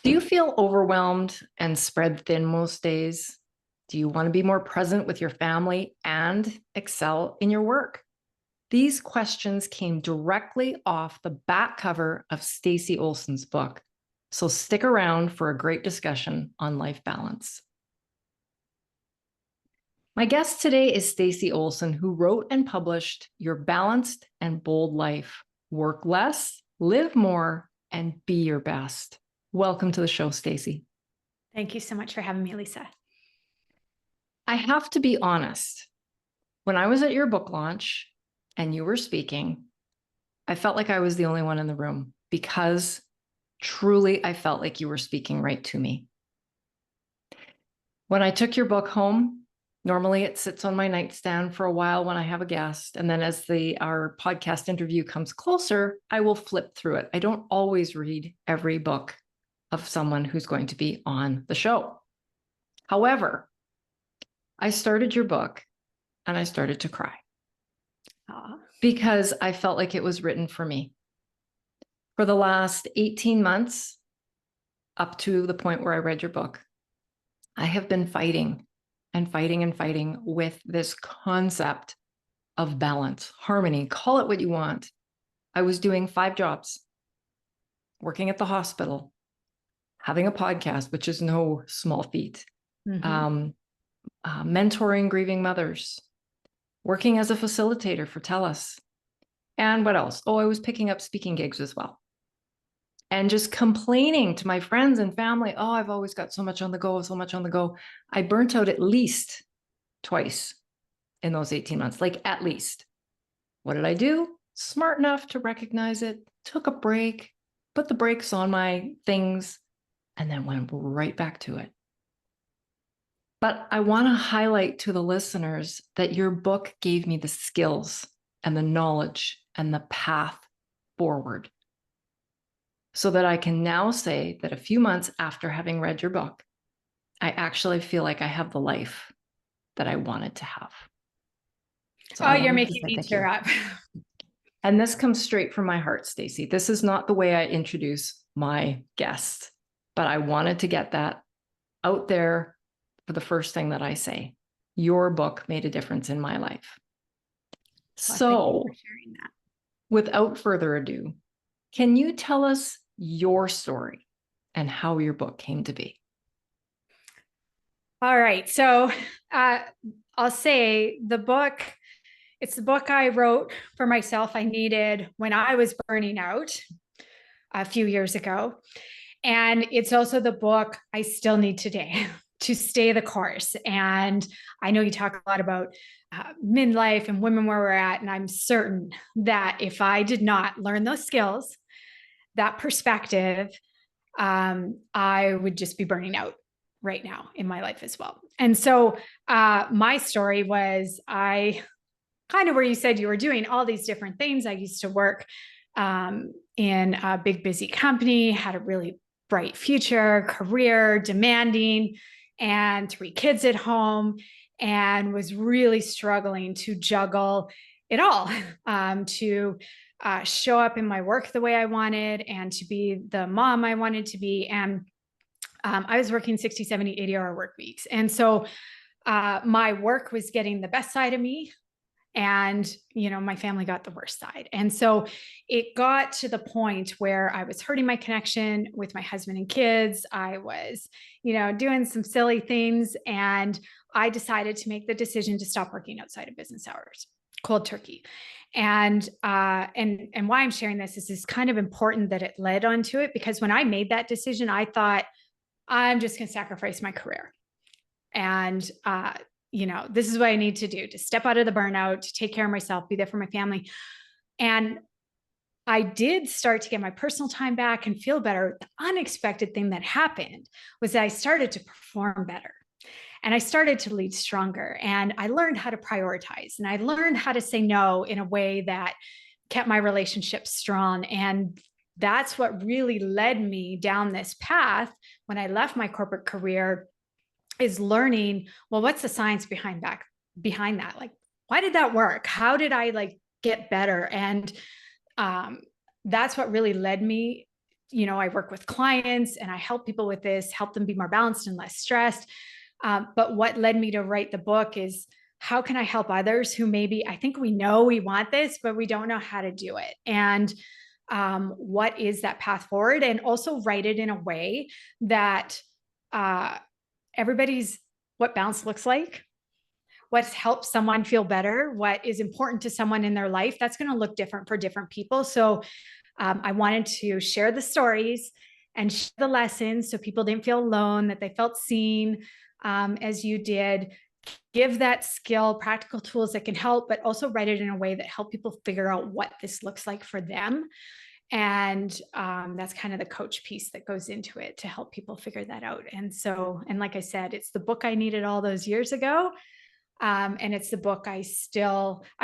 Do you feel overwhelmed and spread thin most days? Do you want to be more present with your family and excel in your work? These questions came directly off the back cover of Stacey Olson's book. So stick around for a great discussion on life balance. My guest today is Stacey Olson, who wrote and published Your Balanced and Bold Life: Work Less, Live More, and Be Your Best. Welcome to the show, Stacey. Thank you so much for having me, Lisa. I have to be honest. When I was at your book launch and you were speaking, I felt like I was the only one in the room because truly I felt like you were speaking right to me. When I took your book home, normally it sits on my nightstand for a while when I have a guest. And then as our podcast interview comes closer, I will flip through it. I don't always read every book of someone who's going to be on the show. However, I started your book and I started to cry. Aww. Because I felt like it was written for me. For the last 18 months, up to the point where I read your book, I have been fighting and fighting and fighting with this concept of balance, harmony, call it what you want. I was doing 5 jobs, working at the hospital, having a podcast, which is no small feat, mentoring grieving mothers, working as a facilitator for TELUS. And what else? Oh, I was picking up speaking gigs as well. And just complaining to my friends and family, oh, I've always got so much on the go, so much on the go. I burnt out at least twice in those 18 months, like at least. What did I do? Smart enough to recognize it, took a break, put the brakes on my things, and then went right back to it. But I want to highlight to the listeners that your book gave me the skills and the knowledge and the path forward so that I can now say that a few months after having read your book, I actually feel like I have the life that I wanted to have. So you're making me tear up. And this comes straight from my heart, Stacey. This is not the way I introduce my guests, but I wanted to get that out there for the first thing that I say. Your book made a difference in my life. Well, so, thank you for sharing that. Without further ado, can you tell us your story and how your book came to be? All right. So I'll say it's the book I wrote for myself. I needed when I was burning out a few years ago. And it's also the book I still need today to stay the course. And I know you talk a lot about midlife and women where we're at. And I'm certain that if I did not learn those skills, that perspective, I would just be burning out right now in my life as well. And so my story was I kind of where you said you were doing all these different things. I used to work in a big, busy company, had a really bright future, career, demanding, and 3 kids at home, and was really struggling to juggle it all, to show up in my work the way I wanted and to be the mom I wanted to be. And I was working 60, 70, 80-hour work weeks. And so my work was getting the best side of me. And, my family got the worst side. And so it got to the point where I was hurting my connection with my husband and kids. I was, doing some silly things. And I decided to make the decision to stop working outside of business hours, cold turkey. And why I'm sharing this is it's kind of important that it led onto it, because when I made that decision, I thought I'm just going to sacrifice my career. And, this is what I need to do to step out of the burnout, to take care of myself, be there for my family. And I did start to get my personal time back and feel better. The unexpected thing that happened was that I started to perform better and I started to lead stronger, and I learned how to prioritize, and I learned how to say no in a way that kept my relationships strong. And that's what really led me down this path when I left my corporate career, is learning, well, what's the science behind that? Like, why did that work? How did I get better? And that's what really led me, I work with clients and I help people with this, help them be more balanced and less stressed. But what led me to write the book is, how can I help others who maybe, I think we know we want this, but we don't know how to do it? And what is that path forward? And also write it in a way that everybody's, what balance looks like, what's helped someone feel better, what is important to someone in their life, that's going to look different for different people. So I wanted to share the stories and share the lessons so people didn't feel alone, that they felt seen, as you did. Give that skill, practical tools that can help, but also write it in a way that help people figure out what this looks like for them. And that's kind of the coach piece that goes into it to help people figure that out. And like I said, it's the book I needed all those years ago. And it's the book I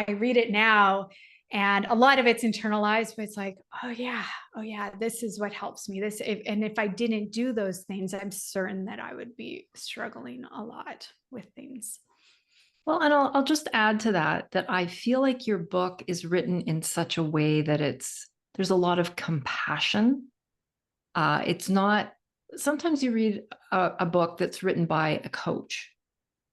read it now, and a lot of it's internalized, but it's like, oh yeah, this is what helps me. And if I didn't do those things, I'm certain that I would be struggling a lot with things. Well, and I'll just add to that I feel like your book is written in such a way that there's a lot of compassion. It's not, sometimes you read a book that's written by a coach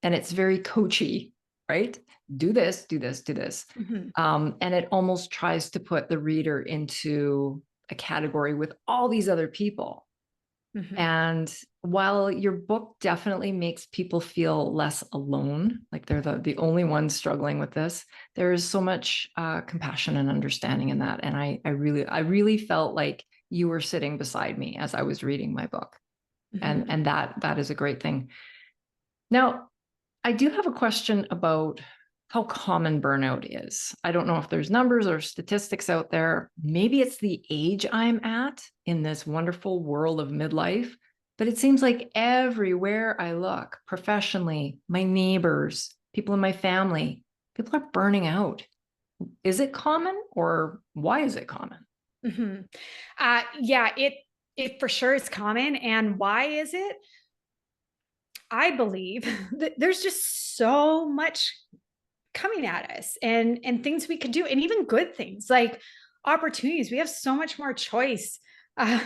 and it's very coachy, right? Do this, do this, do this. Mm-hmm. And it almost tries to put the reader into a category with all these other people. Mm-hmm. And while your book definitely makes people feel less alone, like they're the only ones struggling with this, there is so much compassion and understanding in that. And I really felt like you were sitting beside me as I was reading my book. Mm-hmm. And that is a great thing. Now, I do have a question about how common burnout is. I don't know if there's numbers or statistics out there. Maybe it's the age I'm at in this wonderful world of midlife, but it seems like everywhere I look, professionally, my neighbors, people in my family, people are burning out. Is it common, or why is it common? Mm-hmm. Yeah, it for sure is common. And why is it? I believe that there's just so much coming at us, and things we could do, and even good things like opportunities. We have so much more choice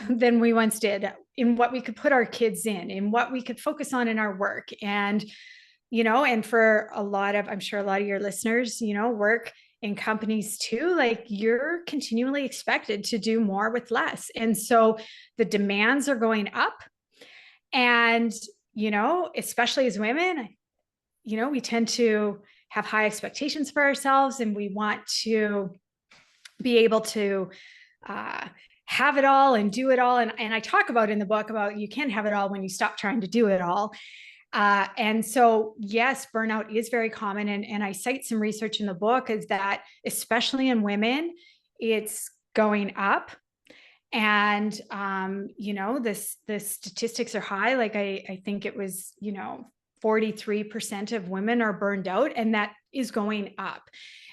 than we once did in what we could put our kids in what we could focus on in our work. And and for a lot of, I'm sure a lot of your listeners, work in companies too, like you're continually expected to do more with less. And so the demands are going up. And especially as women, we tend to have high expectations for ourselves, and we want to be able to have it all and do it all. And I talk about in the book about you can't have it all when you stop trying to do it all. And so, yes, burnout is very common. And I cite some research in the book is that, especially in women, it's going up. And the statistics are high. Like I think it was 43% of women are burned out, and that is going up.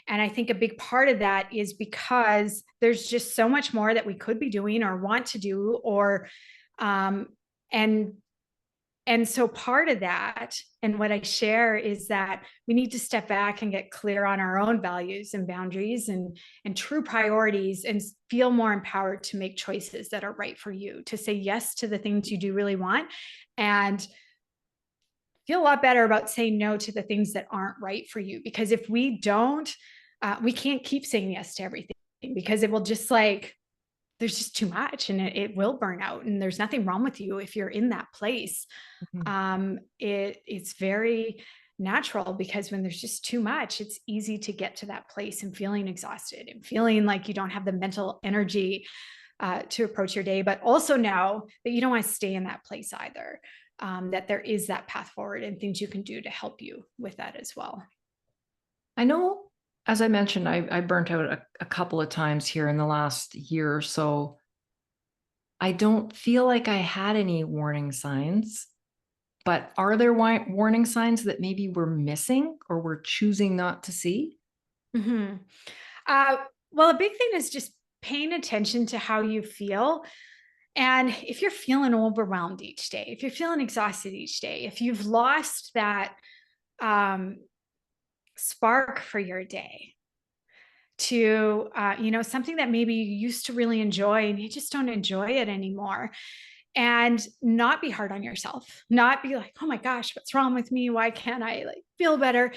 And I think a big part of that is because there's just so much more that we could be doing or want to do, or and and so part of that, and what I share, is that we need to step back and get clear on our own values and boundaries and true priorities, and feel more empowered to make choices that are right for you, to say yes to the things you do really want, and feel a lot better about saying no to the things that aren't right for you. Because if we don't, we can't keep saying yes to everything, because it will just there's just too much, and it will burn out. And there's nothing wrong with you if you're in that place. It's very natural, because when there's just too much, it's easy to get to that place and feeling exhausted and feeling like you don't have the mental energy to approach your day, but also know that you don't want to stay in that place either. That there is that path forward and things you can do to help you with that as well. I know, as I mentioned, I burnt out a couple of times here in the last year or so. I don't feel like I had any warning signs, but are there warning signs that maybe we're missing or we're choosing not to see? Mm-hmm. Well, a big thing is just paying attention to how you feel. And if you're feeling overwhelmed each day, if you're feeling exhausted each day, if you've lost that spark for your day, to, something that maybe you used to really enjoy and you just don't enjoy it anymore. And not be hard on yourself, not be like, oh my gosh, what's wrong with me? Why can't I like feel better?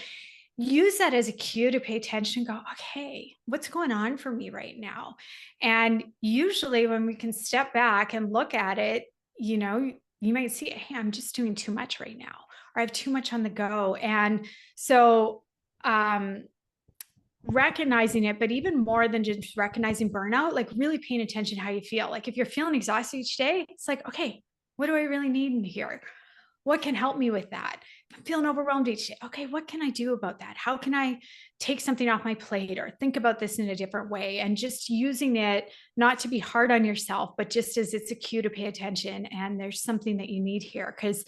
Use that as a cue to pay attention, go, okay, what's going on for me right now? And usually when we can step back and look at it, you might see, hey, I'm just doing too much right now, or I have too much on the go. And so, recognizing it, but even more than just recognizing burnout, like really paying attention to how you feel. Like if you're feeling exhausted each day, it's like, okay, what do I really need in here? What can help me with that? If I'm feeling overwhelmed each day, okay, what can I do about that? How can I take something off my plate or think about this in a different way? And just using it not to be hard on yourself, but just as it's a cue to pay attention. And there's something that you need here. Because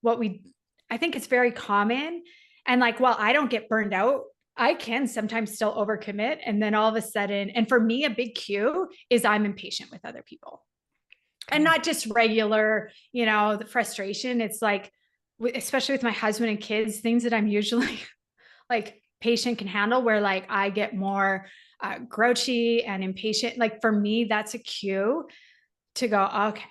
I think it's very common. And like, well, I don't get burned out. I can sometimes still overcommit. And then all of a sudden, and for me, a big cue is I'm impatient with other people. And not just regular, the frustration. It's like, especially with my husband and kids, things that I'm usually like patient can handle, where like I get more grouchy and impatient. Like for me, that's a cue to go, okay,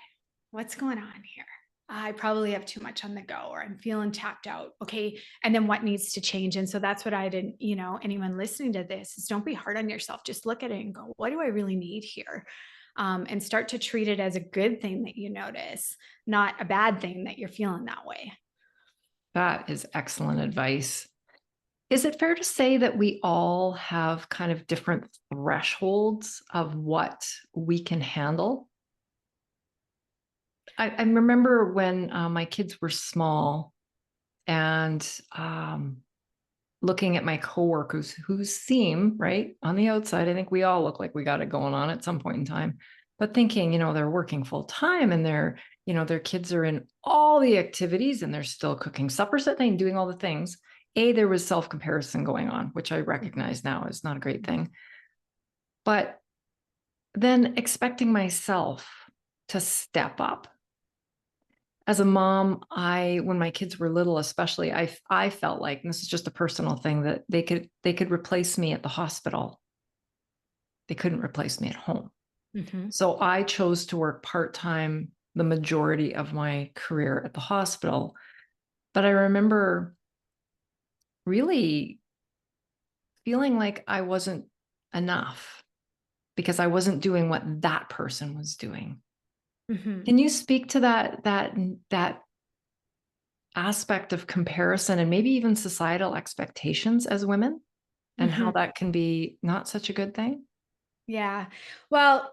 what's going on here? I probably have too much on the go, or I'm feeling tapped out. Okay. And then what needs to change? And so that's what I didn't, anyone listening to this is, don't be hard on yourself. Just look at it and go, what do I really need here? And start to treat it as a good thing that you notice, not a bad thing that you're feeling that way. That is excellent advice. Is it fair to say that we all have kind of different thresholds of what we can handle? I remember when my kids were small, and looking at my coworkers who seem, right, on the outside, I think we all look like we got it going on at some point in time, but thinking, they're working full time, and their kids are in all the activities, and they're still cooking suppers at night and doing all the things. There was self-comparison going on, which I recognize now is not a great thing. But then expecting myself to step up. As a mom, when my kids were little, especially, I felt like, and this is just a personal thing, that they could replace me at the hospital. They couldn't replace me at home. Mm-hmm. So I chose to work part-time the majority of my career at the hospital. But I remember really feeling like I wasn't enough because I wasn't doing what that person was doing. Mm-hmm. Can you speak to that aspect of comparison and maybe even societal expectations as women, and Mm-hmm. how that can be not such a good thing? Yeah. Well,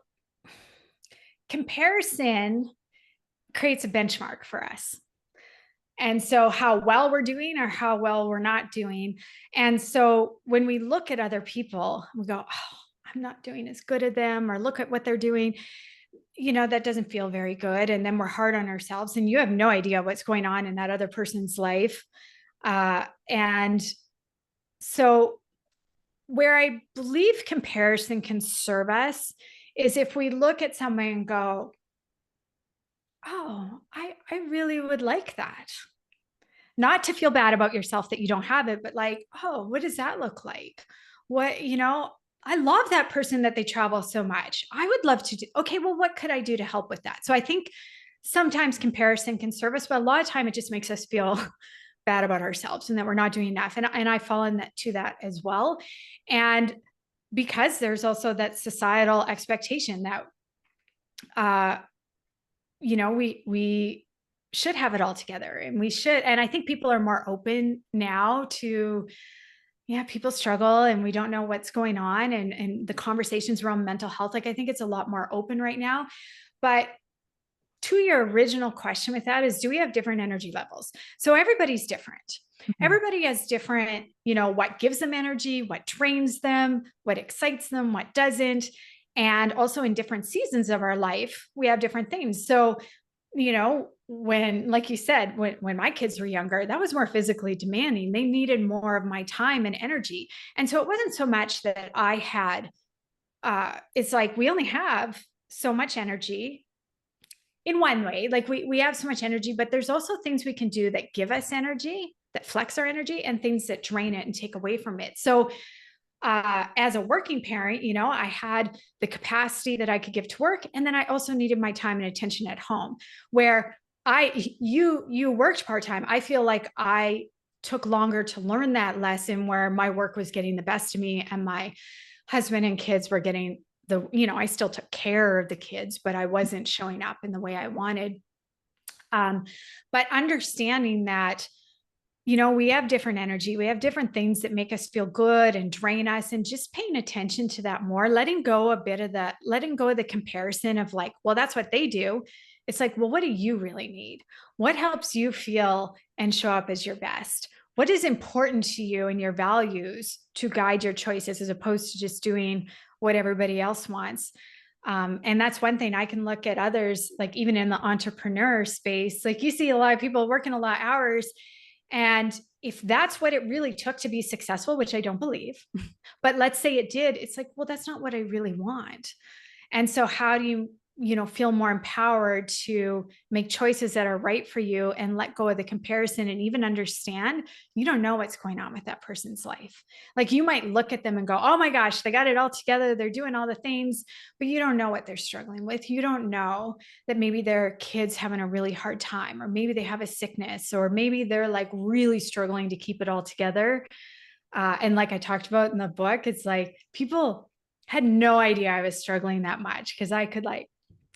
comparison creates a benchmark for us. And so how well we're doing or how well we're not doing. And so when we look at other people, we go, oh, I'm not doing as good as them, or look at what they're doing. That doesn't feel very good. And then we're hard on ourselves, and you have no idea what's going on in that other person's life. And so where I believe comparison can serve us is if we look at someone and go, oh, I really would like that. Not to feel bad about yourself that you don't have it, but like, oh, what does that look like? What, I love that person that they travel so much. I would love to do, okay, well, what could I do to help with that? So I think sometimes comparison can serve us, but a lot of time it just makes us feel bad about ourselves and that we're not doing enough. And I fall in that to that as well. And because there's also that societal expectation that, we should have it all together, and we should. And I think people are more open now to, yeah, people struggle and we don't know what's going on. And the conversations around mental health, like I think it's a lot more open right now. But to your original question with that is, do we have different energy levels? So everybody's different. Mm-hmm. Everybody has different, what gives them energy, what drains them, what excites them, what doesn't. And also in different seasons of our life, we have different things. So, when, like you said, when my kids were younger, that was more physically demanding. They needed more of my time and energy. And so it wasn't so much that I had, it's like, we only have so much energy in one way. Like we have so much energy, but there's also things we can do that give us energy, that flex our energy, and things that drain it and take away from it. So as a working parent, I had the capacity that I could give to work. And then I also needed my time and attention at home, where you worked part-time. I feel like I took longer to learn that lesson, where my work was getting the best of me and my husband and kids were getting I still took care of the kids, but I wasn't showing up in the way I wanted. But understanding that, we have different energy. We have different things that make us feel good and drain us, and just paying attention to that more, letting go of the comparison of like, well, that's what they do. It's like, well, what do you really need? What helps you feel and show up as your best? What is important to you and your values to guide your choices, as opposed to just doing what everybody else wants? And that's one thing. I can look at others, like even in the entrepreneur space, like you see a lot of people working a lot of hours, and if that's what it really took to be successful, which I don't believe, but let's say it did, it's like, well, that's not what I really want. And so how do you, feel more empowered to make choices that are right for you, and let go of the comparison, and even understand you don't know what's going on with that person's life. Like, you might look at them and go, oh my gosh, they got it all together. They're doing all the things, but you don't know what they're struggling with. You don't know that maybe their kids having a really hard time, or maybe they have a sickness, or maybe they're like really struggling to keep it all together. And like I talked about in the book, it's like people had no idea I was struggling that much, because I could like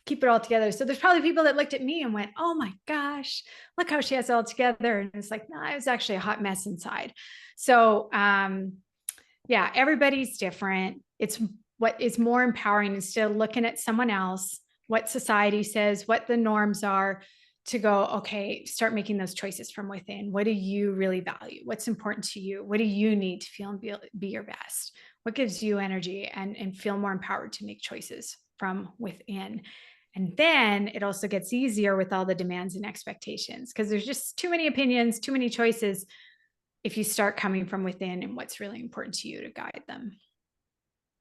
keep it all together. So there's probably people that looked at me and went, oh my gosh, look how she has it all together. And it's like, no, it was actually a hot mess inside. So yeah, everybody's different. It's what is more empowering, instead of looking at someone else, what society says, what the norms are, to go, okay, start making those choices from within. What do you really value? What's important to you? What do you need to feel and be your best? What gives you energy, and feel more empowered to make choices from within? And then it also gets easier with all the demands and expectations, because there's just too many opinions, too many choices, if you start coming from within and what's really important to you to guide them.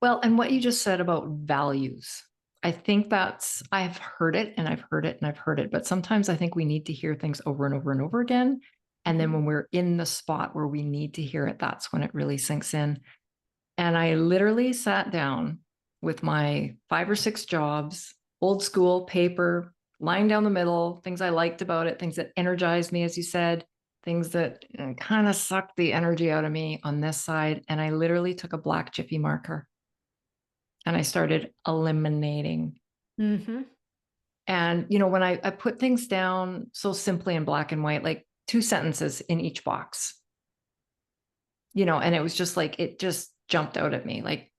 Well, and what you just said about values, I think I've heard it and I've heard it and I've heard it, but sometimes I think we need to hear things over and over and over again. And then when we're in the spot where we need to hear it, that's when it really sinks in. And I literally sat down with my 5 or 6 jobs, old school paper, lying down the middle, things I liked about it, things that energized me, as you said, things that kind of sucked the energy out of me on this side. And I literally took a black Jiffy marker and I started eliminating. Mm-hmm. And, when I put things down so simply in black and white, like 2 sentences in each box, and it was just like, it just jumped out at me. Like,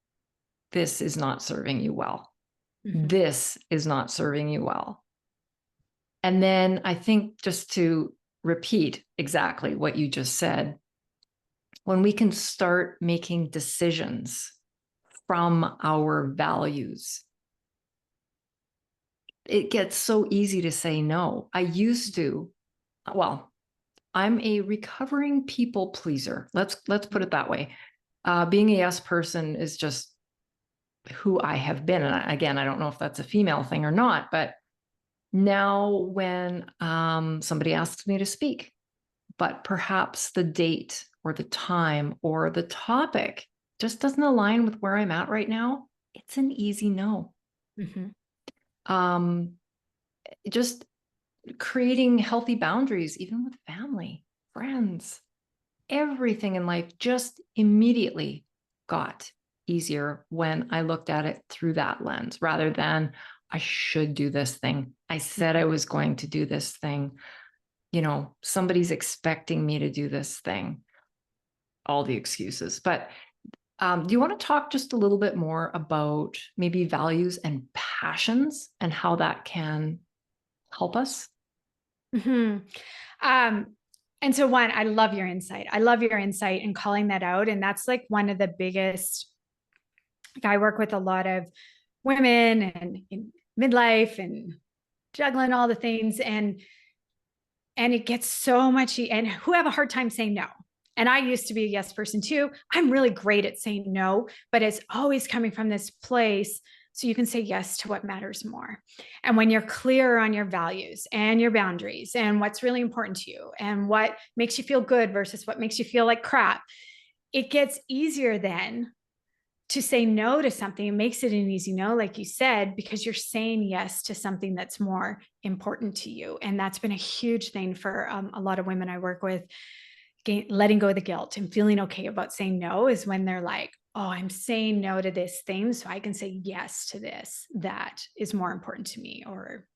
this is not serving you well. Mm-hmm. This is not serving you well. And then I think, just to repeat exactly what you just said, when we can start making decisions from our values, it gets so easy to say no. I'm a recovering people pleaser. Let's put it that way. Being a yes person is just who I have been. And again, I don't know if that's a female thing or not, but now when somebody asks me to speak, but perhaps the date or the time or the topic just doesn't align with where I'm at right now, it's an easy no. Mm-hmm. Just creating healthy boundaries, even with family, friends, everything in life just immediately got easier when I looked at it through that lens, rather than I should do this thing. I said I was going to do this thing. Somebody's expecting me to do this thing. All the excuses. But do you want to talk just a little bit more about maybe values and passions and how that can help us? Mm-hmm. And so one, I love your insight. I love your insight in calling that out. And that's like one of the biggest, like, I work with a lot of women and in midlife and juggling all the things. And it gets so much, and who have a hard time saying no. And I used to be a yes person too. I'm really great at saying no, but it's always coming from this place so you can say yes to what matters more. And when you're clear on your values and your boundaries and what's really important to you and what makes you feel good versus what makes you feel like crap, it gets easier then to say no to something, it makes it an easy no, like you said, because you're saying yes to something that's more important to you. And that's been a huge thing for a lot of women I work with. Letting go of the guilt and feeling okay about saying no is when they're like, oh, I'm saying no to this thing so I can say yes to this that is more important to me, or,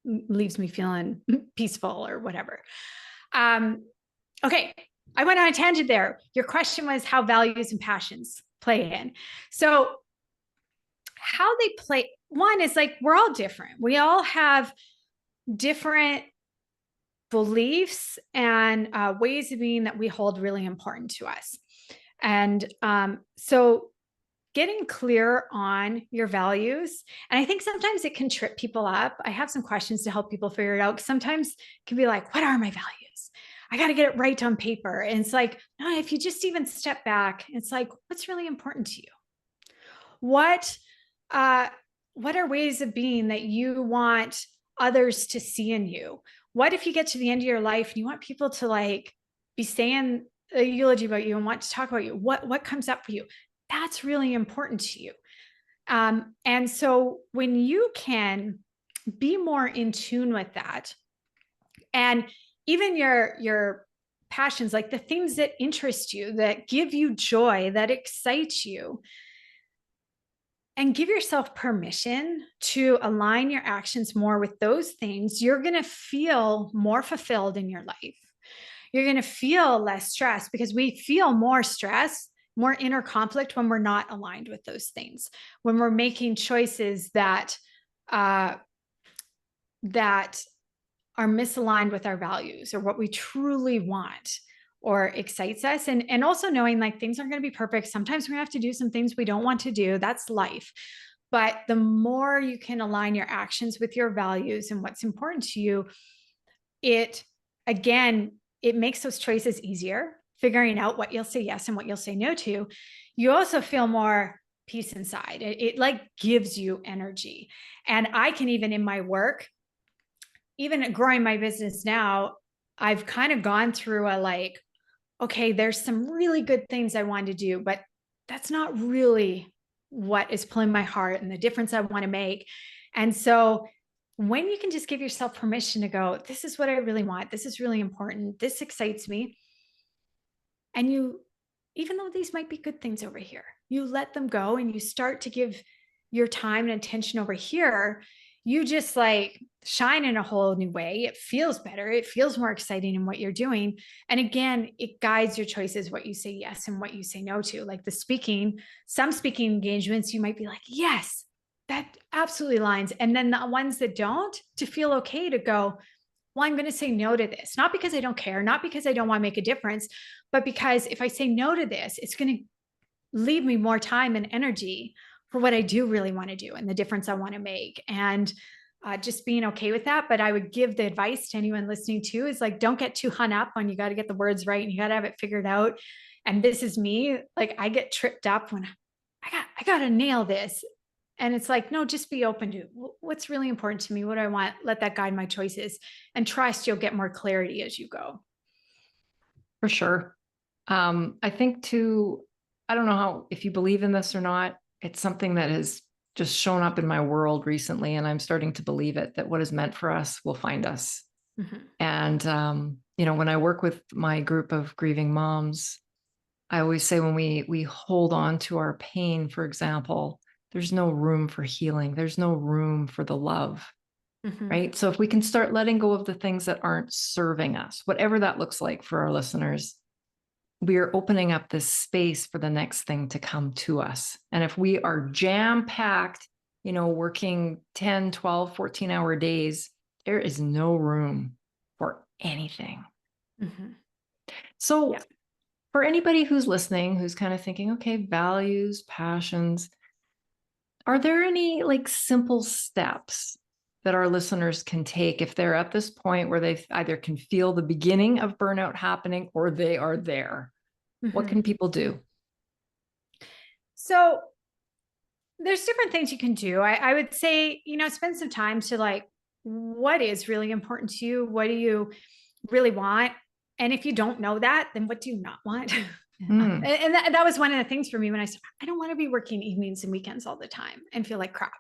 leaves me feeling peaceful or whatever. Okay, I went on a tangent there. Your question was how values and passions play in. So how they play, one is like, we're all different. We all have different beliefs and ways of being that we hold really important to us. And so getting clear on your values, and I think sometimes it can trip people up. I have some questions to help people figure it out. Sometimes it can be like, what are my values? I got to get it right on paper. And it's like, no, if you just even step back, it's like, what's really important to you? What uh, what are ways of being that you want others to see in you? What if you get to the end of your life and you want people to like be saying a eulogy about you and want to talk about you? What comes up for you? That's really important to you. And so when you can be more in tune with that, and even your passions, like the things that interest you, that give you joy, that excite you, and give yourself permission to align your actions more with those things, you're going to feel more fulfilled in your life. You're going to feel less stress, because we feel more stress, more inner conflict when we're not aligned with those things, when we're making choices that that are misaligned with our values or what we truly want or excites us. And also knowing like things aren't going to be perfect. Sometimes we have to do some things we don't want to do. That's life. But the more you can align your actions with your values and what's important to you, it makes those choices easier, figuring out what you'll say yes and what you'll say no to. You also feel more peace inside. It like gives you energy. And I can, even in my work, even growing my business now, I've kind of gone through a like, okay, there's some really good things I want to do, but that's not really what is pulling my heart and the difference I want to make. And so when you can just give yourself permission to go, this is what I really want, this is really important, this excites me. And you, even though these might be good things over here, you let them go and you start to give your time and attention over here, you just like shine in a whole new way. It feels better. It feels more exciting in what you're doing. And again, it guides your choices, what you say yes and what you say no to. Like some speaking engagements, you might be like, yes, that absolutely aligns. And then the ones that don't, to feel okay to go, well, I'm going to say no to this, not because I don't care, not because I don't want to make a difference, but because if I say no to this, it's going to leave me more time and energy for what I do really want to do and the difference I want to make. And just being okay with that. But I would give the advice to anyone listening too, is like, don't get too hung up on, you got to get the words right and you got to have it figured out. And this is me. Like I get tripped up when I got to nail this. And it's like, no, just be open to what's really important to me. What do I want? Let that guide my choices, and trust you'll get more clarity as you go. For sure. I think too, I don't know if you believe in this or not, it's something that has just shown up in my world recently, and I'm starting to believe it, that what is meant for us will find us. Mm-hmm. And, when I work with my group of grieving moms, I always say when we hold on to our pain, for example, there's no room for healing. There's no room for the love. Mm-hmm. Right. So if we can start letting go of the things that aren't serving us, whatever that looks like for our listeners, we are opening up this space for the next thing to come to us. And if we are jam-packed, working 10, 12, 14-hour days, there is no room for anything. Mm-hmm. So for anybody who's listening, who's kind of thinking, okay, values, passions, are there any like simple steps that our listeners can take if they're at this point where they either can feel the beginning of burnout happening or they are there? Mm-hmm. What can people do? So there's different things you can do. I would say, spend some time to like, what is really important to you? What do you really want? And if you don't know that, then what do you not want? Mm. And that was one of the things for me when I said, I don't want to be working evenings and weekends all the time and feel like crap.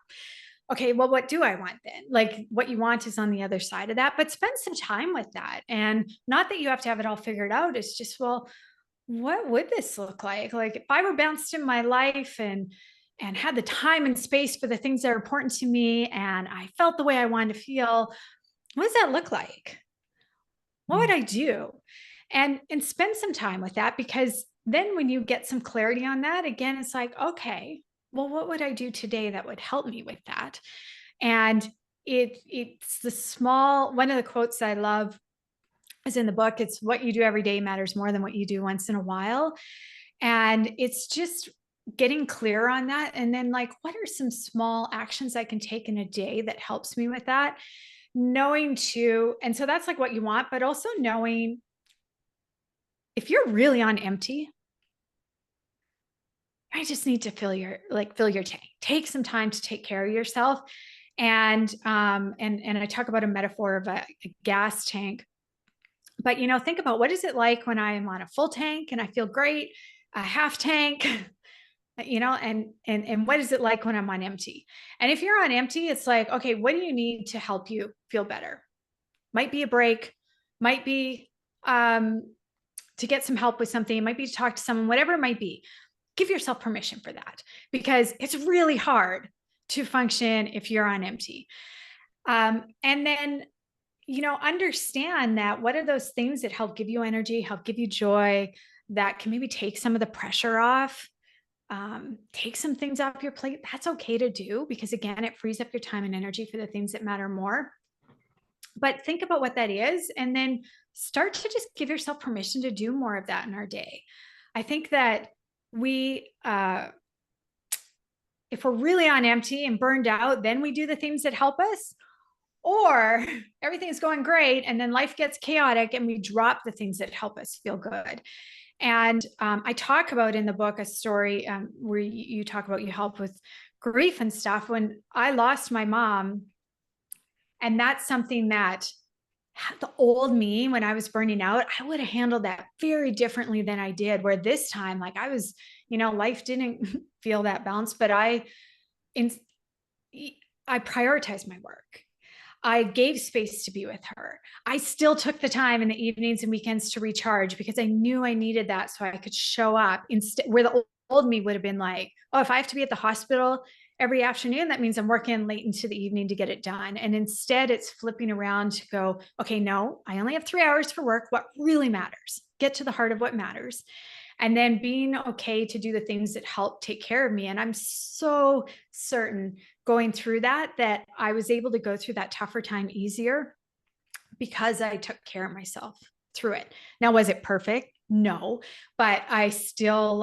Okay, well, what do I want then? Like, what you want is on the other side of that, but spend some time with that. And not that you have to have it all figured out. It's just, well, what would this look like? Like, if I were bounced in my life and had the time and space for the things that are important to me, and I felt the way I wanted to feel, what does that look like? What would I do? And spend some time with that, because then when you get some clarity on that, again, it's like, okay, well, what would I do today that would help me with that? And it's the small, one of the quotes I love is in the book. It's what you do every day matters more than what you do once in a while. And it's just getting clear on that. And then, like, what are some small actions I can take in a day that helps me with that? Knowing too, and so that's like what you want, but also knowing if you're really on empty, I just need to fill your tank. Take some time to take care of yourself. And I talk about a metaphor of a gas tank. But think about, what is it like when I am on a full tank and I feel great, a half tank, and what is it like when I'm on empty? And if you're on empty, it's like, okay, what do you need to help you feel better? Might be a break, might be to get some help with something, it might be to talk to someone, whatever it might be. Give yourself permission for that, because it's really hard to function if you're on empty. And then, understand that what are those things that help give you energy, help give you joy, that can maybe take some of the pressure off, take some things off your plate. That's okay to do, because again, it frees up your time and energy for the things that matter more. But think about what that is, and then start to just give yourself permission to do more of that in our day. I think that we, if we're really on empty and burned out, then we do the things that help us, or everything's going great and then life gets chaotic and we drop the things that help us feel good. And I talk about in the book a story where you talk about you help with grief and stuff. When I lost my mom, and that's something that the old me, when I was burning out, I would have handled that very differently than I did. Where this time, like, I was, life didn't feel that balanced, but I prioritized my work. I gave space to be with her. I still took the time in the evenings and weekends to recharge, because I knew I needed that so I could show up. Instead, where the old me would have been like, oh, if I have to be at the hospital every afternoon, that means I'm working late into the evening to get it done. And instead, it's flipping around to go, okay, no, I only have 3 hours for work. What really matters? Get to the heart of what matters. And then being okay to do the things that help take care of me. And I'm so certain going through that I was able to go through that tougher time easier, because I took care of myself through it. Now, was it perfect? No, but I still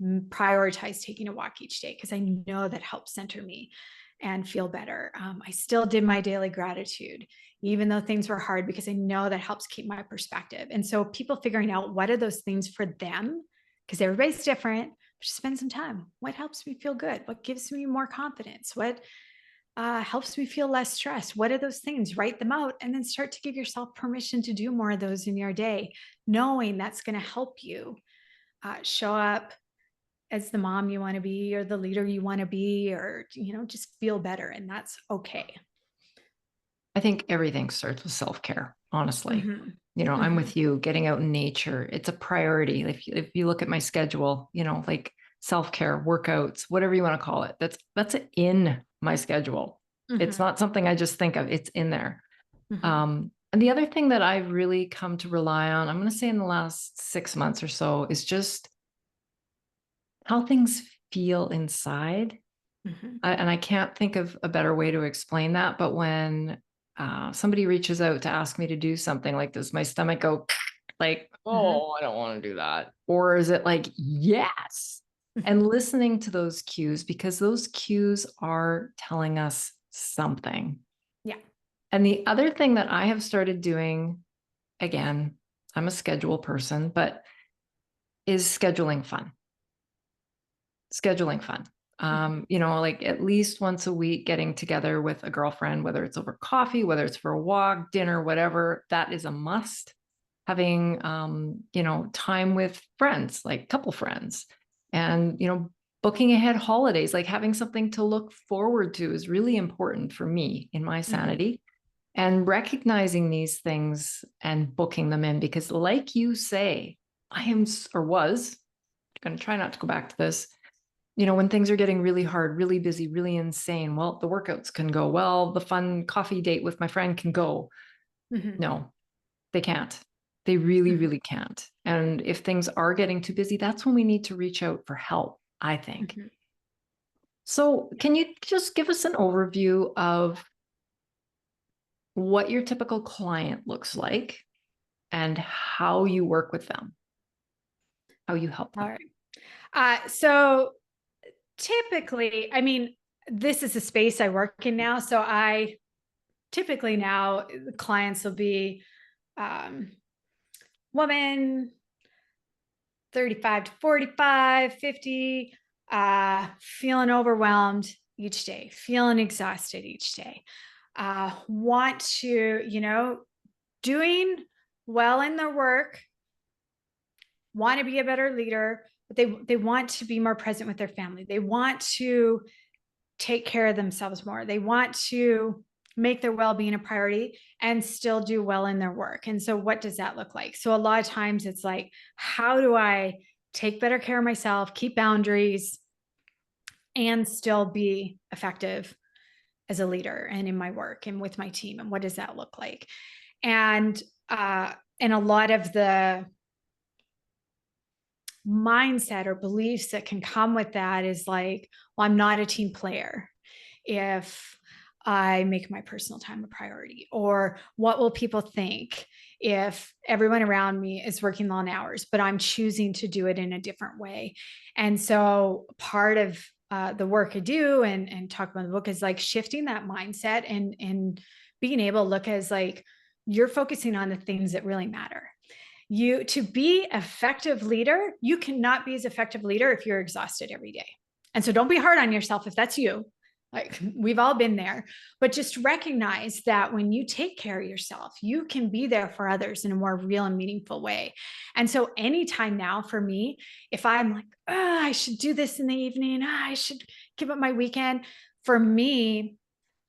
prioritize taking a walk each day, because I know that helps center me and feel better. I still did my daily gratitude, even though things were hard, because I know that helps keep my perspective. And so people figuring out what are those things for them, because everybody's different. Just spend some time. What helps me feel good? What gives me more confidence? What helps me feel less stressed? What are those things? Write them out, and then start to give yourself permission to do more of those in your day, knowing that's going to help you show up as the mom you want to be, or the leader you want to be, or, just feel better. And that's okay. I think everything starts with self-care, honestly. Mm-hmm. I'm Mm-hmm. with you. Getting out in nature, it's a priority. If you look at my schedule, like self-care, workouts, whatever you want to call it, that's in my schedule. Mm-hmm. It's not something I just think of. It's in there. Mm-hmm. And the other thing that I've really come to rely on, I'm going to say in the last 6 months or so, is just how things feel inside. Mm-hmm. And I can't think of a better way to explain that. But when somebody reaches out to ask me to do something like this, my stomach go like, oh, I don't want to do that. Or is it like, yes? And listening to those cues, because those cues are telling us something. Yeah. And the other thing that I have started doing, again, I'm a schedule person, but is scheduling fun. Scheduling fun. Like at least once a week, getting together with a girlfriend, whether it's over coffee, whether it's for a walk, dinner, whatever, that is a must. having, time with friends, like couple friends, and, booking ahead holidays, like having something to look forward to is really important for me in my sanity. And recognizing these things and booking them in, because like you say, I am, or was going to try not to go back to this, when things are getting really hard, really busy, really insane, well, the workouts can go, well, the fun coffee date with my friend can go. No, they can't. They really, really can't. And if things are getting too busy, that's when we need to reach out for help, I think. So can you just give us an overview of what your typical client looks like and how you work with them, how you help them? All right. So typically, I mean, this is the space I work in now. So I typically now clients will be woman 35 to 45, 50, feeling overwhelmed each day, feeling exhausted each day, want to, doing well in their work, want to be a better leader, but they want to be more present with their family. They want to take care of themselves more. They want to make their well-being a priority and still do well in their work. And so what does that look like? So a lot of times it's like, how do I take better care of myself, keep boundaries, and still be effective as a leader and in my work and with my team? And what does that look like? And a lot of the mindset or beliefs that can come with that is like, well, I'm not a team player if I make my personal time a priority, or what will people think if everyone around me is working long hours, but I'm choosing to do it in a different way. And so part of the work I do and talk about in the book is like shifting that mindset and being able to look as like, you're focusing on the things that really matter. To be effective leader, you cannot be as effective leader if you're exhausted every day. And so don't be hard on yourself if that's you. Like we've all been there, but just recognize that when you take care of yourself, you can be there for others in a more real and meaningful way. And so anytime now for me, if I'm like, oh, I should do this in the evening, I should give up my weekend. For me,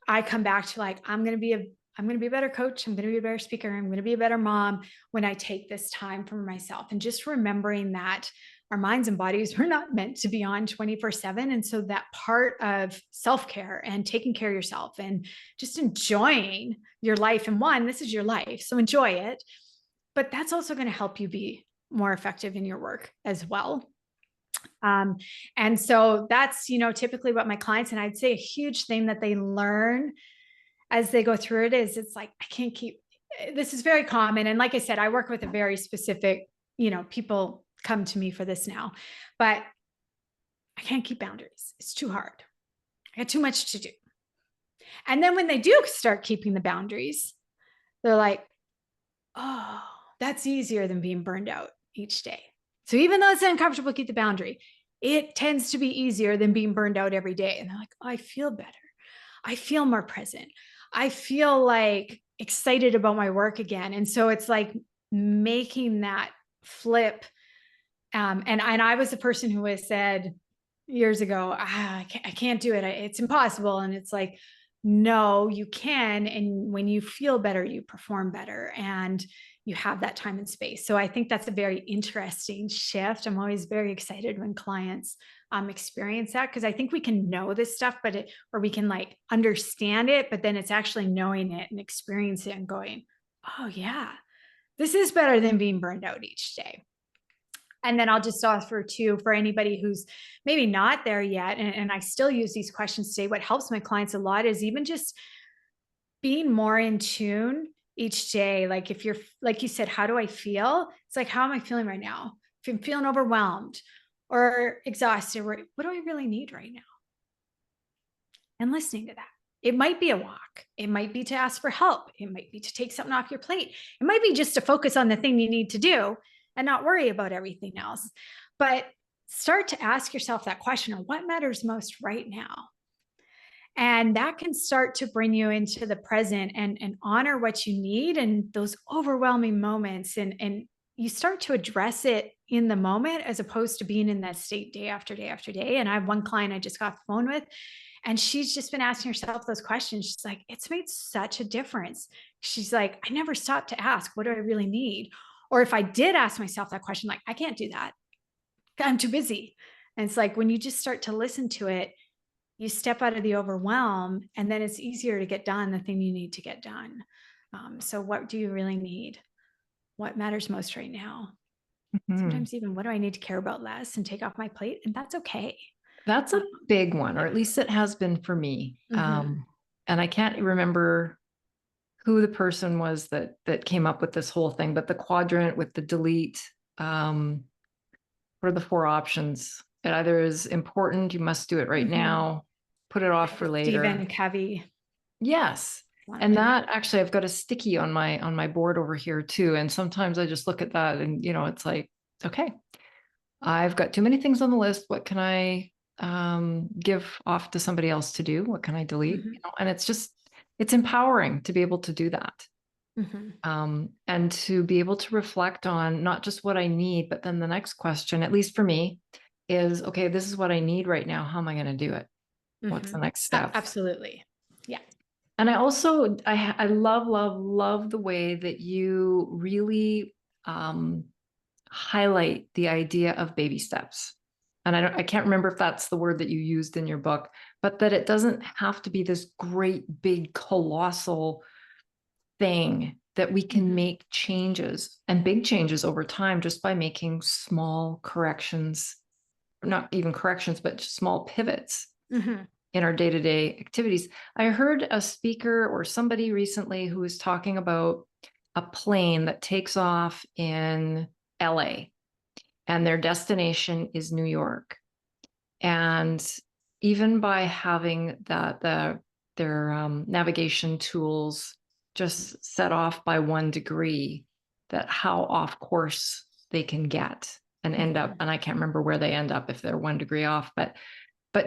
I come back to like, I'm going to be a better coach. I'm going to be a better speaker. I'm going to be a better mom when I take this time for myself. And just remembering that our minds and bodies were not meant to be on 24/7. And so that part of self-care and taking care of yourself and just enjoying your life. And one, this is your life, so enjoy it. But that's also going to help you be more effective in your work as well. And so that's, typically what my clients, and I'd say a huge thing that they learn as they go through it is it's like, I can't keep, this is very common. And like I said, I work with a very specific, people come to me for this now, but I can't keep boundaries. It's too hard. I got too much to do. And then when they do start keeping the boundaries, they're like, oh, that's easier than being burned out each day. So even though it's uncomfortable to keep the boundary, it tends to be easier than being burned out every day. And they're like, oh, I feel better. I feel more present. I feel like excited about my work again. And so it's like making that flip. And I was the person who has said years ago, I can't do it. It's impossible. And it's like, no, you can. And when you feel better, you perform better and you have that time and space. So I think that's a very interesting shift. I'm always very excited when clients experience that, because I think we can know this stuff, or we can like understand it, but then it's actually knowing it and experiencing it and going, oh yeah, this is better than being burned out each day. And then I'll just offer too, for anybody who's maybe not there yet, and I still use these questions today, what helps my clients a lot is even just being more in tune each day. Like if you're, like you said, how do I feel? It's like, how am I feeling right now? If I'm feeling overwhelmed or exhausted, what do I really need right now? And listening to that. It might be a walk. It might be to ask for help. It might be to take something off your plate. It might be just to focus on the thing you need to do and not worry about everything else. But start to ask yourself that question of what matters most right now. And that can start to bring you into the present and honor what you need and those overwhelming moments. And you start to address it in the moment as opposed to being in that state day after day after day. And I have one client I just got off the phone with, and she's just been asking herself those questions. She's like, it's made such a difference. She's like, I never stopped to ask, what do I really need? Or if I did ask myself that question, like, I can't do that. I'm too busy. And it's like when you just start to listen to it, you step out of the overwhelm, and then it's easier to get done the thing you need to get done. So what do you really need? What matters most right now? Mhm. Sometimes even what do I need to care about less and take off my plate? And that's okay. That's a Um, big one, or yeah. at least it has been for me. Mhm. And I can't remember who the person was that came up with this whole thing, but the quadrant with the delete, um, what are the four options? It either is important, you must do it right Mhm. now, put it off for Stephen later. Covey. Yes. One. And Yeah. that actually, I've got a sticky on my board over here too. And sometimes I just look at that and, it's like, okay, I've got too many things on the list. What can I give off to somebody else to do? What can I delete? Mhm. And it's empowering to be able to do that. Mhm. And to be able to reflect on not just what I need, but then the next question, at least for me, is okay, this is what I need right now. How am I going to do it? What's the Mhm. next step? Absolutely. Yeah. And I also, I love, love, love the way that you really um, highlight the idea of baby steps. And I can't remember if that's the word that you used in your book, but that it doesn't have to be this great, big, colossal thing, that we can Mhm. make changes and big changes over time just by making small corrections, not even corrections, but just small pivots Mhm. in our day-to-day activities. I heard a speaker or somebody recently who was talking about a plane that takes off in LA and their destination is New York. And even by having their navigation tools just set off by 1 degree, that how off course they can get and end up. Mhm. And I can't remember where they end up if they're 1 degree off, but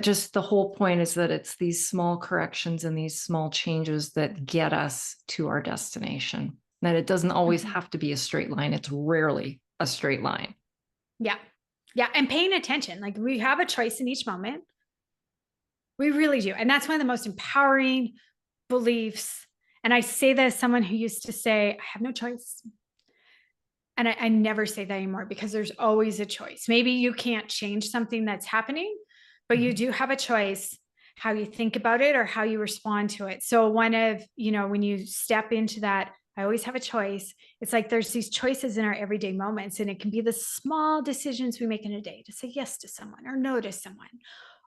just the whole point is that it's these small corrections and these small changes that get us to our destination. That it doesn't always Mhm. have to be a straight line. It's rarely a straight line. Yeah. Yeah. And paying attention. Like we have a choice in each moment. We really do. And that's one of the most empowering beliefs. And I say that as someone who used to say, I have no choice. And I never say that anymore because there's always a choice. Maybe you can't change something that's happening, but you Mhm. do have a choice how you think about it or how you respond to it. So one of, when you step into that, I always have a choice. It's like there's these choices in our everyday moments, and it can be the small decisions we make in a day to say yes to someone or no to someone,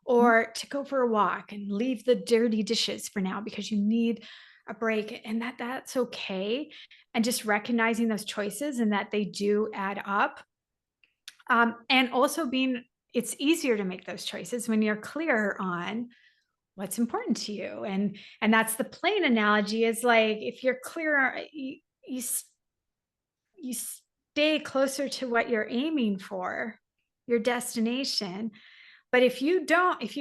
or to go for a walk and leave the dirty dishes for now because you need a break, and that's okay. And just recognizing those choices and that they do add up. And also being it's easier to make those choices when you're clear on what's important to you. And that's the plane analogy is like if you're clear, you stay closer to what you're aiming for, your destination. But if you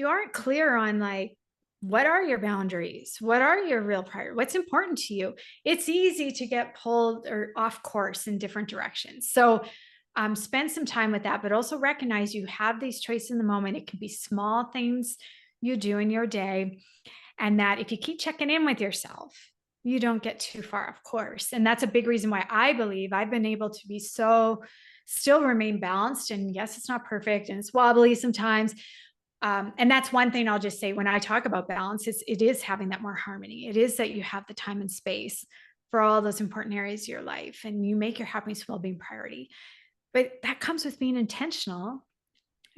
aren't clear on like, what are your boundaries? What are your real priorities? What's important to you? It's easy to get pulled or off course in different directions. So spend some time with that, but also recognize you have these choices in the moment. It can be small things you do in your day. And that if you keep checking in with yourself, you don't get too far off course. And that's a big reason why I believe I've been able to be so still remain balanced. And yes, it's not perfect and it's wobbly sometimes. And that's one thing I'll just say when I talk about balance, it is having that more harmony. It is that you have the time and space for all those important areas of your life and you make your happiness and well-being priority. But that comes with being intentional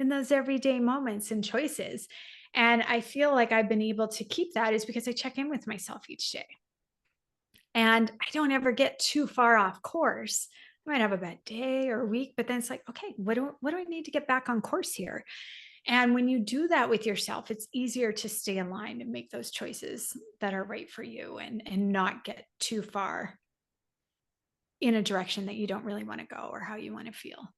in those everyday moments and choices. And I feel like I've been able to keep that is because I check in with myself each day. And I don't ever get too far off course. I might have a bad day or a week, but then it's like, okay, what do I need to get back on course here? And when you do that with yourself, it's easier to stay aligned and make those choices that are right for you and not get too far in a direction that you don't really want to go or how you want to feel.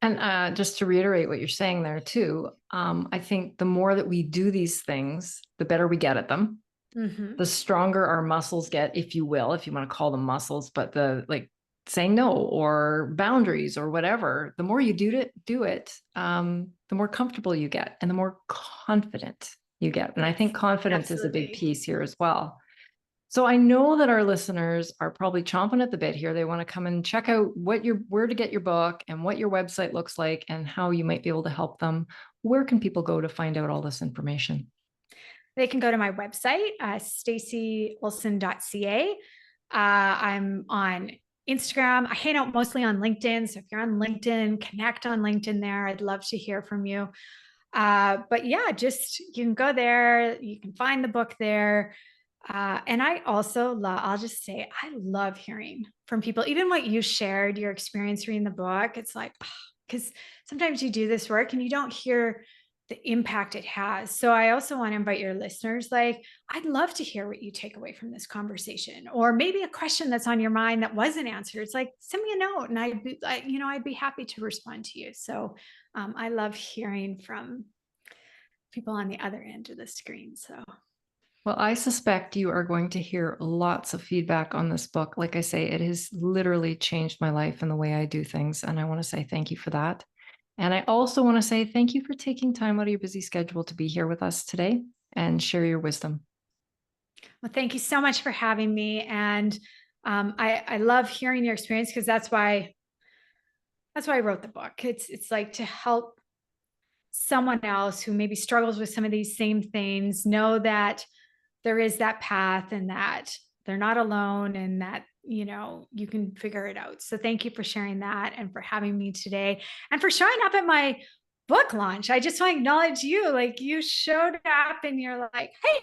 And just to reiterate what you're saying there too, I think the more that we do these things, the better we get at them. Mm-hmm. The stronger our muscles get, if you will, if you want to call them muscles, but the like saying no or boundaries or whatever, the more you do it, the more comfortable you get and the more confident you get. And I think confidence is a big piece here as well. So I know that our listeners are probably chomping at the bit here. They want to come and check out where to get your book and what your website looks like and how you might be able to help them. Where can people go to find out all this information? They can go to my website, staceyolson.ca. I'm on Instagram. I hang out mostly on LinkedIn. So if you're on LinkedIn, connect on LinkedIn there. I'd love to hear from you. But yeah, just you can go there. You can find the book there. And I also love, I'll just say, I love hearing from people, even what you shared, your experience reading the book. It's like, because sometimes you do this work and you don't hear the impact it has. So I also want to invite your listeners, like, I'd love to hear what you take away from this conversation, or maybe a question that's on your mind that wasn't answered. It's like, send me a note and I'd be happy to respond to you. So I love hearing from people on the other end of the screen. So Well, I suspect you are going to hear lots of feedback on this book. Like I say, it has literally changed my life and the way I do things. And I want to say thank you for that. And I also want to say thank you for taking time out of your busy schedule to be here with us today and share your wisdom. well, thank you so much for having me. And I love hearing your experience, because that's why I wrote the book. It's like to help someone else who maybe struggles with some of these same things know that there is that path and that they're not alone, and that you can figure it out. So thank you for sharing that and for having me today and for showing up at my book launch. I just want to acknowledge you. Like, you showed up and you're like, hey,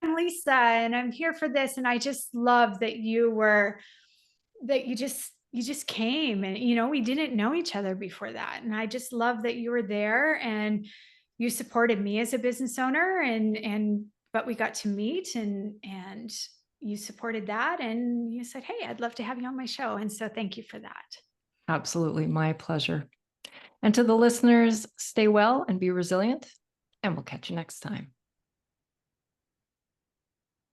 I'm Lisa and I'm here for this. And I just love that you just came, and we didn't know each other before that. And I just love that you were there and you supported me as a business owner, but we got to meet, and you supported that, and you said, hey, I'd love to have you on my show. And so thank you for that. Absolutely. My pleasure. And to the listeners, stay well and be resilient. And we'll catch you next time.